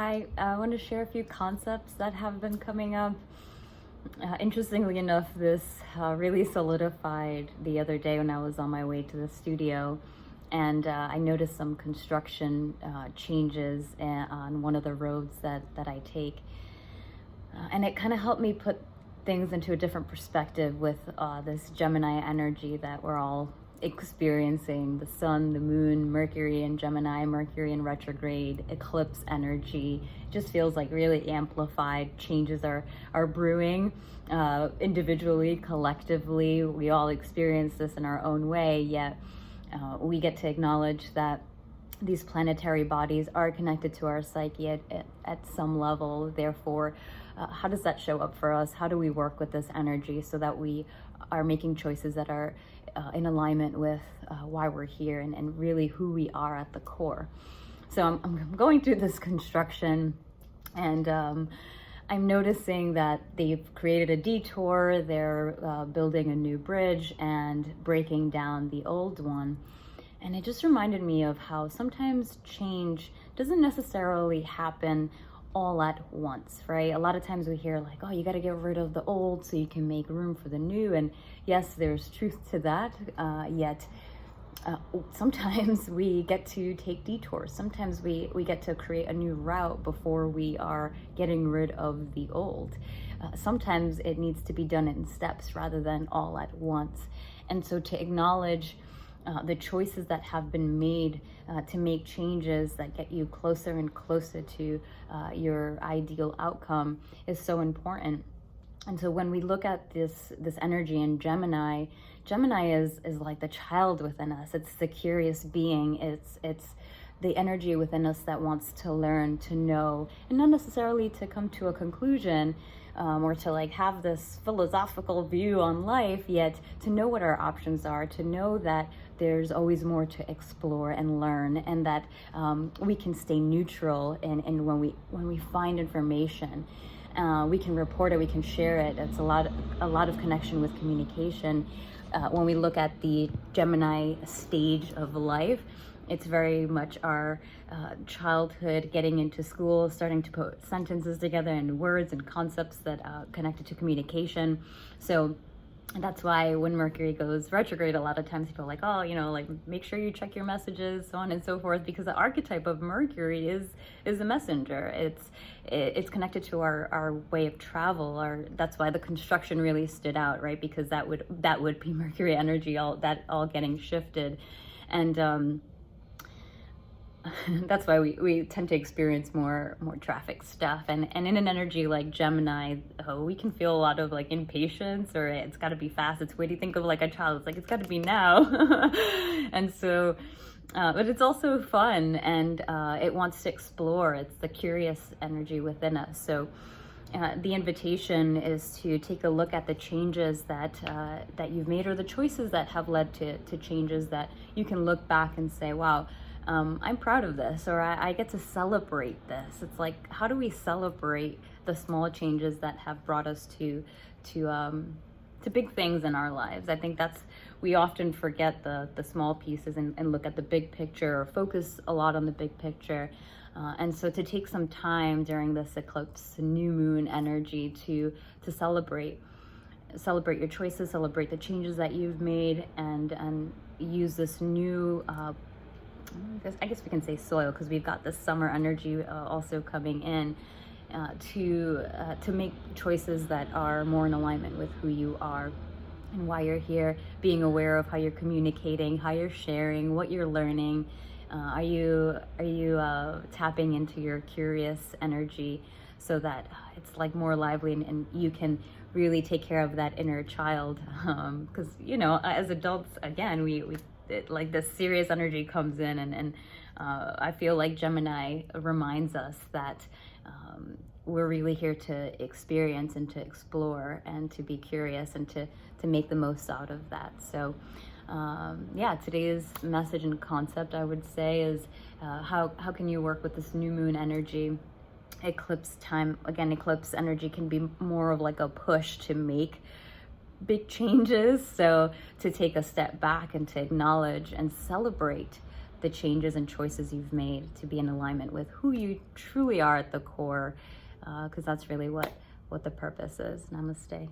Hi, I want to share a few concepts that have been coming up. Interestingly enough, this really solidified the other day when I was on my way to the studio, and I noticed some construction changes on one of the roads that I take. And it kind of helped me put things into a different perspective with this Gemini energy that we're all experiencing. The sun, the moon, Mercury in Gemini, Mercury in retrograde, eclipse energy. It just feels like really amplified. Changes are brewing individually, collectively. We all experience this in our own way, yet we get to acknowledge that these planetary bodies are connected to our psyche at some level. Therefore, how does that show up for us? How do we work with this energy so that we are making choices that are in alignment with why we're here and really who we are at the core? So I'm going through this construction, and I'm noticing that they've created a detour. They're building a new bridge and breaking down the old one. And it just reminded me of how sometimes change doesn't necessarily happen all at once, right? A lot of times we hear like, oh, you got to get rid of the old so you can make room for the new. And yes, there's truth to that. Yet sometimes we get to take detours. Sometimes we get to create a new route before we are getting rid of the old. Sometimes it needs to be done in steps rather than all at once. And so to acknowledge the choices that have been made to make changes that get you closer and closer to your ideal outcome is so important. And so when we look at this energy in Gemini, Gemini is like the child within us. It's the curious being. It's the energy within us that wants to learn, to know, and not necessarily to come to a conclusion or to like have this philosophical view on life, yet to know what our options are, to know that there's always more to explore and learn, and that we can stay neutral and when we find information. We can report it, we can share it. It's a lot of connection with communication. When we look at the Gemini stage of life, it's very much our childhood, getting into school, starting to put sentences together and words and concepts that connected to communication. So that's why when Mercury goes retrograde, a lot of times people are like, oh, like make sure you check your messages, so on and so forth, because the archetype of Mercury is a messenger. It's connected to our way of travel. That's why the construction really stood out, right? Because that would be Mercury energy, all getting shifted. And that's why we tend to experience more traffic stuff, and in an energy like Gemini, we can feel a lot of like impatience, or it's got to be fast. It's way to think of like a child. It's like it's got to be now. And so but it's also fun, and it wants to explore. It's the curious energy within us. So the invitation is to take a look at the changes that you've made, or the choices that have led to changes that you can look back and say, wow, I'm proud of this, or I get to celebrate this. It's like, how do we celebrate the small changes that have brought us to big things in our lives? I think we often forget the small pieces and look at the big picture, or focus a lot on the big picture. And so to take some time during this eclipse, new moon energy to celebrate your choices, celebrate the changes that you've made, and use this new I guess we can say soil, because we've got this summer energy also coming in to make choices that are more in alignment with who you are and why you're here, being aware of how you're communicating, how you're sharing, what you're learning. Are you tapping into your curious energy so that it's like more lively, and you can really take care of that inner child? Because as adults, again, like this serious energy comes in, and I feel like Gemini reminds us that we're really here to experience and to explore and to be curious and to make the most out of that. So today's message and concept, I would say, is how can you work with this new moon energy, eclipse time. Again, eclipse energy can be more of like a push to make big changes. So to take a step back and to acknowledge and celebrate the changes and choices you've made to be in alignment with who you truly are at the core, because that's really what the purpose is. Namaste.